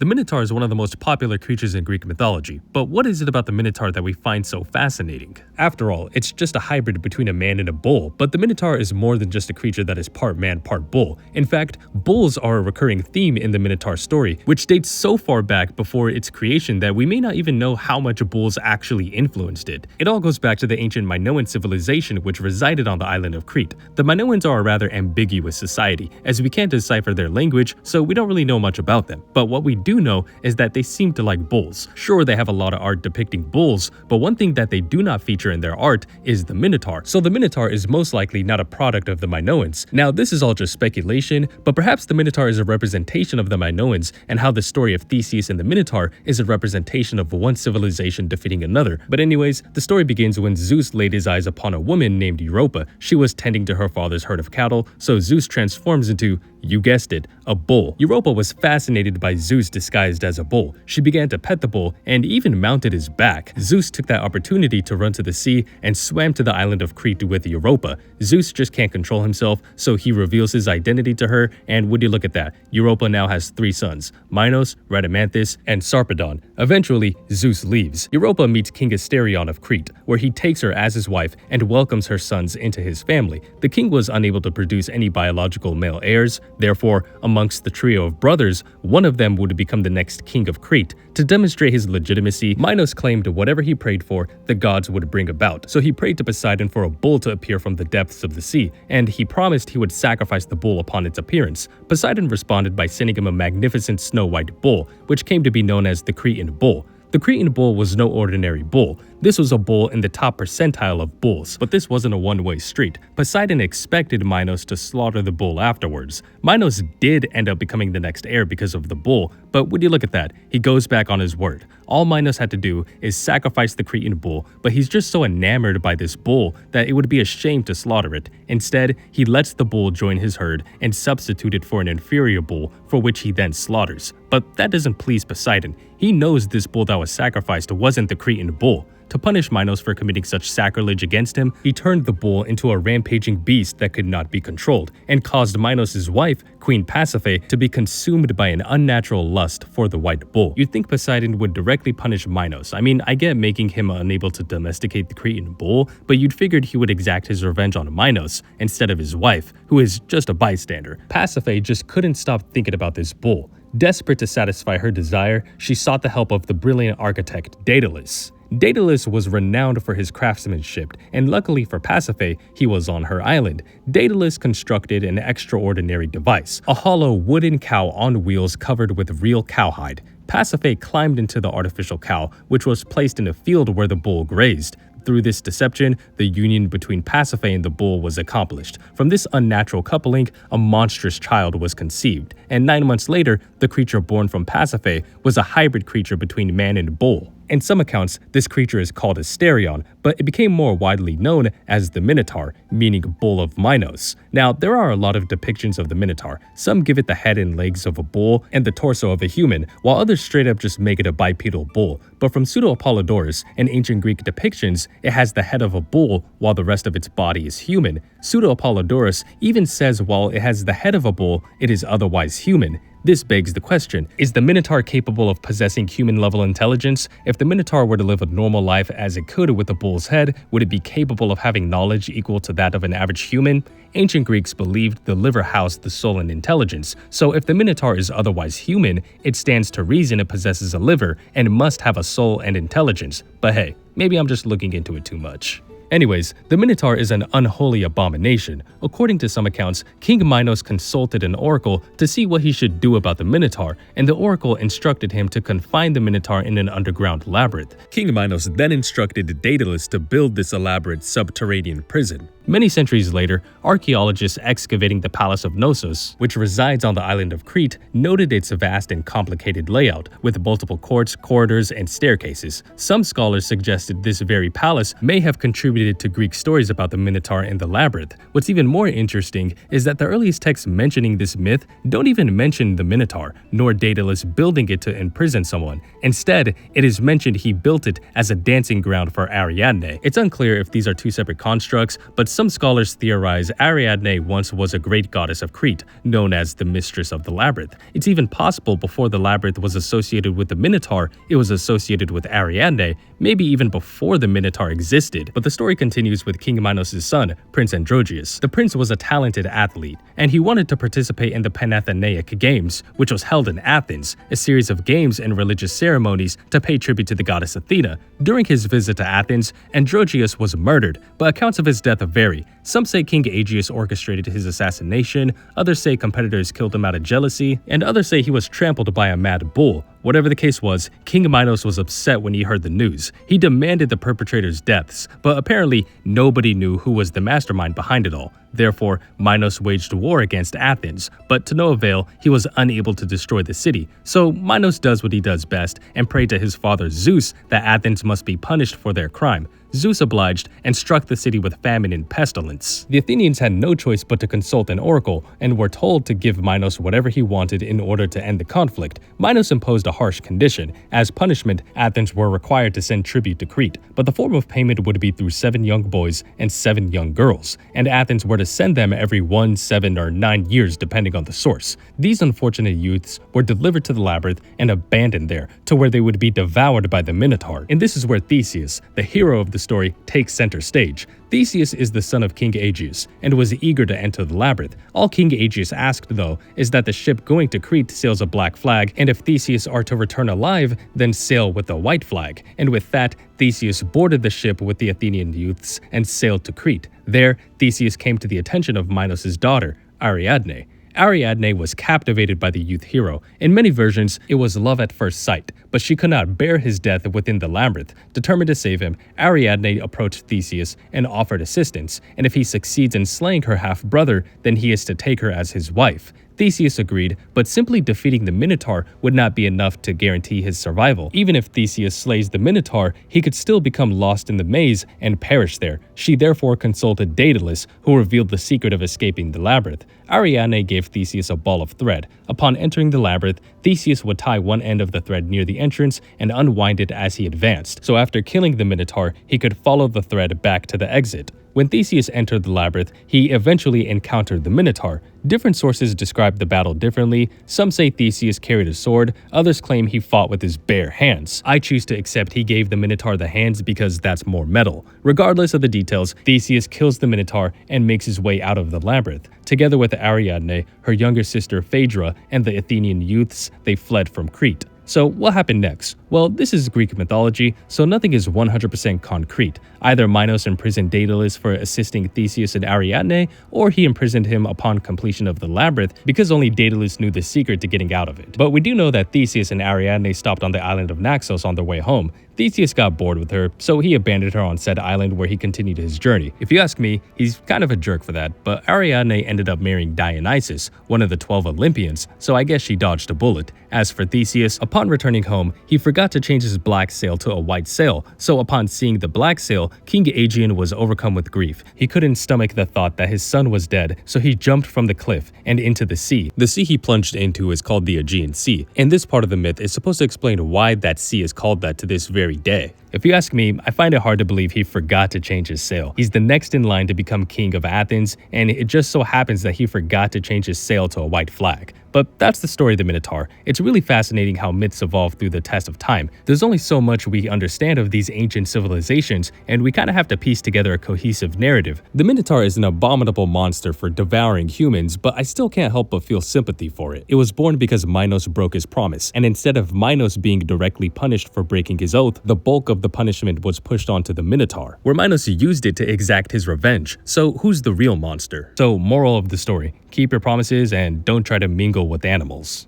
The Minotaur is one of the most popular creatures in Greek mythology, but what is it about the Minotaur that we find so fascinating? After all, it's just a hybrid between a man and a bull, but the Minotaur is more than just a creature that is part man, part bull. In fact, bulls are a recurring theme in the Minotaur story, which dates so far back before its creation that we may not even know how much bulls actually influenced it. It all goes back to the ancient Minoan civilization which resided on the island of Crete. The Minoans are a rather ambiguous society, as we can't decipher their language, so we don't really know much about them. But what we do know is that they seem to like bulls. Sure, they have a lot of art depicting bulls, but one thing that they do not feature in their art is the Minotaur. So the Minotaur is most likely not a product of the Minoans. Now, this is all just speculation, but perhaps the Minotaur is a representation of the Minoans, and how the story of Theseus and the Minotaur is a representation of one civilization defeating another. But anyways, the story begins when Zeus laid his eyes upon a woman named Europa. She was tending to her father's herd of cattle, so Zeus transforms into, you guessed it, a bull. Europa was fascinated by Zeus disguised as a bull. She began to pet the bull and even mounted his back. Zeus took that opportunity to run to the sea and swam to the island of Crete with Europa. Zeus just can't control himself, so he reveals his identity to her, and would you look at that, Europa now has 3 sons, Minos, Rhadamanthus, and Sarpedon. Eventually, Zeus leaves. Europa meets King Asterion of Crete, where he takes her as his wife and welcomes her sons into his family. The king was unable to produce any biological male heirs. Therefore, amongst the trio of brothers, one of them would become the next king of Crete. To demonstrate his legitimacy, Minos claimed whatever he prayed for, the gods would bring about. So he prayed to Poseidon for a bull to appear from the depths of the sea, and he promised he would sacrifice the bull upon its appearance. Poseidon responded by sending him a magnificent snow-white bull, which came to be known as the Cretan bull. The Cretan bull was no ordinary bull. This was a bull in the top percentile of bulls, but this wasn't a one-way street. Poseidon expected Minos to slaughter the bull afterwards. Minos did end up becoming the next heir because of the bull, but would you look at that, he goes back on his word. All Minos had to do is sacrifice the Cretan bull, but he's just so enamored by this bull that it would be a shame to slaughter it. Instead, he lets the bull join his herd and substitute it for an inferior bull, for which he then slaughters. But that doesn't please Poseidon. He knows this bull that was sacrificed wasn't the Cretan bull. To punish Minos for committing such sacrilege against him, he turned the bull into a rampaging beast that could not be controlled, and caused Minos' wife, Queen Pasiphae, to be consumed by an unnatural lust for the white bull. You'd think Poseidon would directly punish Minos. I mean, I get making him unable to domesticate the Cretan bull, but you'd figured he would exact his revenge on Minos instead of his wife, who is just a bystander. Pasiphae just couldn't stop thinking about this bull. Desperate to satisfy her desire, she sought the help of the brilliant architect Daedalus. Daedalus was renowned for his craftsmanship, and luckily for Pasiphae, he was on her island. Daedalus constructed an extraordinary device, a hollow wooden cow on wheels covered with real cowhide. Pasiphae climbed into the artificial cow, which was placed in a field where the bull grazed. Through this deception, the union between Pasiphae and the bull was accomplished. From this unnatural coupling, a monstrous child was conceived, and 9 months later, the creature born from Pasiphae was a hybrid creature between man and bull. In some accounts, this creature is called Asterion, but it became more widely known as the Minotaur, meaning bull of Minos. Now, there are a lot of depictions of the Minotaur. Some give it the head and legs of a bull and the torso of a human, while others straight up just make it a bipedal bull. But from Pseudo-Apollodorus and ancient Greek depictions, it has the head of a bull while the rest of its body is human. Pseudo-Apollodorus even says while it has the head of a bull, it is otherwise human. This begs the question, is the Minotaur capable of possessing human-level intelligence? If the Minotaur were to live a normal life as it could with a bull's head, would it be capable of having knowledge equal to that of an average human? Ancient Greeks believed the liver housed the soul and intelligence, so if the Minotaur is otherwise human, it stands to reason it possesses a liver and must have a soul and intelligence. But hey, maybe I'm just looking into it too much. Anyways, the Minotaur is an unholy abomination. According to some accounts, King Minos consulted an oracle to see what he should do about the Minotaur, and the oracle instructed him to confine the Minotaur in an underground labyrinth. King Minos then instructed Daedalus to build this elaborate subterranean prison. Many centuries later, archaeologists excavating the Palace of Knossos, which resides on the island of Crete, noted its vast and complicated layout, with multiple courts, corridors, and staircases. Some scholars suggested this very palace may have contributed to Greek stories about the Minotaur and the Labyrinth. What's even more interesting is that the earliest texts mentioning this myth don't even mention the Minotaur, nor Daedalus building it to imprison someone. Instead, it is mentioned he built it as a dancing ground for Ariadne. It's unclear if these are two separate constructs, but some scholars theorize Ariadne once was a great goddess of Crete, known as the mistress of the Labyrinth. It's even possible before the Labyrinth was associated with the Minotaur, it was associated with Ariadne, maybe even before the Minotaur existed. But the story continues with King Minos' son, Prince Androgeus. The prince was a talented athlete, and he wanted to participate in the Panathenaic Games, which was held in Athens, a series of games and religious ceremonies to pay tribute to the goddess Athena. During his visit to Athens, Androgeus was murdered, but accounts of his death vary. Some say King Aegeus orchestrated his assassination, others say competitors killed him out of jealousy, and others say he was trampled by a mad bull. Whatever the case was, King Minos was upset when he heard the news. He demanded the perpetrators' deaths, but apparently nobody knew who was the mastermind behind it all. Therefore, Minos waged war against Athens, but to no avail, he was unable to destroy the city. So Minos does what he does best and prayed to his father Zeus that Athens must be punished for their crime. Zeus obliged and struck the city with famine and pestilence. The Athenians had no choice but to consult an oracle and were told to give Minos whatever he wanted in order to end the conflict. Minos imposed a harsh condition. As punishment, Athens were required to send tribute to Crete, but the form of payment would be through 7 young boys and 7 young girls, and Athens were to send them every 1, 7, or 9 years depending on the source. These unfortunate youths were delivered to the Labyrinth and abandoned there, to where they would be devoured by the Minotaur. And this is where Theseus, the hero of the story, takes center stage. Theseus is the son of King Aegeus and was eager to enter the Labyrinth. All King Aegeus asked, though, is that the ship going to Crete sails a black flag, and if Theseus are to return alive, then sail with a white flag. And with that, Theseus boarded the ship with the Athenian youths and sailed to Crete. There, Theseus came to the attention of Minos' daughter, Ariadne. Ariadne was captivated by the youth hero. In many versions, it was love at first sight, but she could not bear his death within the Labyrinth. Determined to save him, Ariadne approached Theseus and offered assistance, and if he succeeds in slaying her half-brother, then he is to take her as his wife. Theseus agreed, but simply defeating the Minotaur would not be enough to guarantee his survival. Even if Theseus slays the Minotaur, he could still become lost in the maze and perish there. She therefore consulted Daedalus, who revealed the secret of escaping the Labyrinth. Ariadne gave Theseus a ball of thread. Upon entering the Labyrinth, Theseus would tie one end of the thread near the entrance and unwind it as he advanced, so after killing the Minotaur, he could follow the thread back to the exit. When Theseus entered the Labyrinth, he eventually encountered the Minotaur. Different sources describe the battle differently. Some say Theseus carried a sword, others claim he fought with his bare hands. I choose to accept he gave the Minotaur the hands because that's more metal. Regardless of the details, Theseus kills the Minotaur and makes his way out of the Labyrinth. Together with Ariadne, her younger sister Phaedra, and the Athenian youths, they fled from Crete. So what happened next? Well, this is Greek mythology, so nothing is 100% concrete. Either Minos imprisoned Daedalus for assisting Theseus and Ariadne, or he imprisoned him upon completion of the Labyrinth because only Daedalus knew the secret to getting out of it. But we do know that Theseus and Ariadne stopped on the island of Naxos on their way home. Theseus got bored with her, so he abandoned her on said island where he continued his journey. If you ask me, he's kind of a jerk for that, but Ariadne ended up marrying Dionysus, one of the 12 Olympians, so I guess she dodged a bullet. As for Theseus, upon returning home, he forgot to change his black sail to a white sail, so upon seeing the black sail, King Aegeon was overcome with grief. He couldn't stomach the thought that his son was dead, so he jumped from the cliff and into the sea. The sea he plunged into is called the Aegean Sea, and this part of the myth is supposed to explain why that sea is called that to this very day. If you ask me, I find it hard to believe he forgot to change his sail. He's the next in line to become king of Athens, and it just so happens that he forgot to change his sail to a white flag. But that's the story of the Minotaur. It's really fascinating how myths evolve through the test of time. There's only so much we understand of these ancient civilizations, and we kind of have to piece together a cohesive narrative. The Minotaur is an abominable monster for devouring humans, but I still can't help but feel sympathy for it. It was born because Minos broke his promise, and instead of Minos being directly punished for breaking his oath, the bulk of the punishment was pushed onto the Minotaur, where Minos used it to exact his revenge. So who's the real monster? So moral of the story, keep your promises and don't try to mingle with animals.